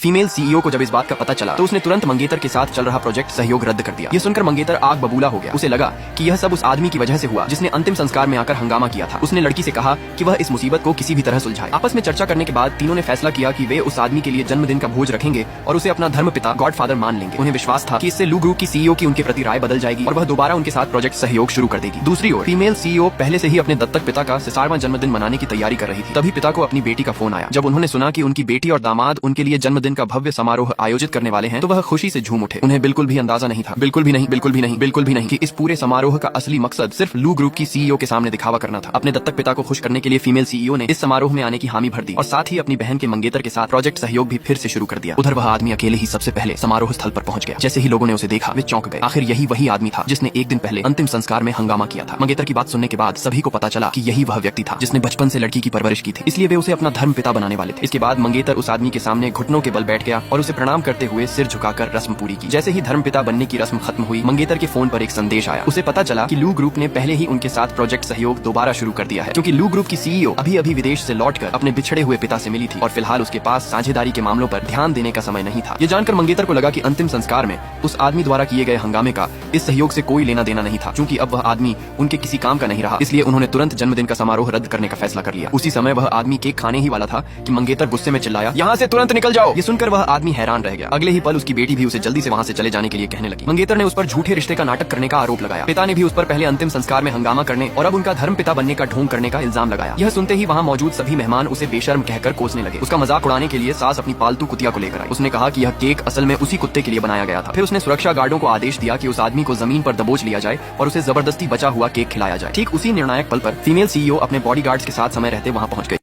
Female CEO को जब इस बात का पता चला तो उसने तुरंत मंगेतर के साथ चल रहा प्रोजेक्ट सहयोग रद्द कर दिया। ये सुनकर मंगेतर आग बबूला हो गया। उसे लगा कि यह सब उस आदमी की वजह से हुआ जिसने अंतिम संस्कार में आकर हंगामा किया था। उसने लड़की से कहा कि वह इस मुसीबत को किसी भी तरह सुलझाए। आपस में चर्चा करने के बाद तीनों ने फैसला किया कि वे उस आदमी के लिए जन्मदिन का भोज रखेंगे और उसे अपना धर्मपिता गॉडफादर मान लेंगे। उन्हें विश्वास था कि इससे लू ग्रुप की सीईओ की उनके प्रति राय बदल जाएगी और वह दोबारा उनके साथ प्रोजेक्ट सहयोग शुरू कर देगी। दूसरी ओर फीमेल सीईओ पहले से ही अपने दत्तक पिता का 60वां जन्मदिन मनाने की तैयारी कर रही थी। तभी पिता को अपनी बेटी का फोन आया। जब उन्होंने सुना कि उनकी बेटी और दामाद उनके लिए जन्मदिन का भव्य समारोह आयोजित करने वाले हैं तो वह खुशी से झूम उठे। उन्हें बिल्कुल भी अंदाजा नहीं था, बिल्कुल भी नहीं कि इस पूरे समारोह का असली मकसद सिर्फ लू ग्रुप की सीईओ के सामने दिखावा करना था। अपने दत्तक पिता को खुश करने के लिए फीमेल सीईओ ने इस समारोह में आने की हामी भर दी और साथ ही अपनी बहन के मंगेतर के साथ प्रोजेक्ट सहयोग भी फिर से शुरू कर दिया। उधर वह आदमी अकेले ही सबसे पहले समारोह स्थल पर पहुंच गया। जैसे ही लोगों ने उसे देखा वे चौंक गए। आखिर यही वही आदमी था जिसने एक दिन पहले अंतिम संस्कार में हंगामा किया था। मंगेतर की बात सुनने के बाद सभी को पता चला कि यही वह व्यक्ति था जिसने बचपन से लड़की की परवरिश की थी, इसलिए वे उसे अपना धर्म पिता बनाने वाले थे। इसके बाद मंगेतर उस आदमी के सामने घुटनों के बल बैठ गया और उसे प्रणाम करते हुए सिर झुकाकर रस्म पूरी की। जैसे ही धर्म पिता बनने की रस्म खत्म हुई, मंगेतर के फोन पर एक संदेश आया। उसे पता चला कि लू ग्रुप ने पहले ही उनके साथ प्रोजेक्ट सहयोग दोबारा शुरू कर दिया है, क्योंकि लू ग्रुप की सीईओ अभी विदेश से लौटकर अपने बिछड़े हुए पिता से मिली थी और फिलहाल उसके पास साझेदारी के मामलों पर ध्यान देने का समय नहीं था। ये जानकर मंगेतर को लगा कि अंतिम संस्कार में उस आदमी द्वारा किए गए हंगामे का इस सहयोग से कोई लेना देना नहीं था। चूंकि अब वह आदमी उनके किसी काम का नहीं रहा, इसलिए उन्होंने तुरंत जन्मदिन का समारोह रद्द करने का फैसला कर लिया। उसी समय वह आदमी केक खाने ही वाला था कि मंगेतर गुस्से में चिल्लाया, यहाँ से तुरंत निकल जाओ। ये सुनकर वह आदमी हैरान रह गया। अगले ही पल उसकी बेटी भी उसे जल्दी से वहाँ से चले जाने के लिए कहने लगी। मंगेतर ने उस पर झूठे रिश्ते का नाटक करने का आरोप लगाया। पिता ने भी उस पर पहले अंतिम संस्कार में हंगामा करने और अब उनका धर्म पिता बनने का ढोंग करने का इल्जाम लगाया। यह सुनते ही वहाँ मौजूद सभी मेहमान उसे बेशर्म कहकर कोसने लगे। उसका मजाक उड़ाने के लिए सास अपनी पालतू कुतिया को लेकर आई। उसने कहा कि यह केक असल में उसी कुत्ते के लिए बनाया गया था। फिर उसने सुरक्षा गार्डों को आदेश दिया कि उस आदमी को जमीन पर दबोच लिया जाए और उसे जबरदस्ती बचा हुआ केक खिलाया जाए। ठीक उसी निर्णायक पल पर फीमेल सीईओ अपने बॉडीगार्ड्स के साथ समय रहते वहाँ पहुंच गई।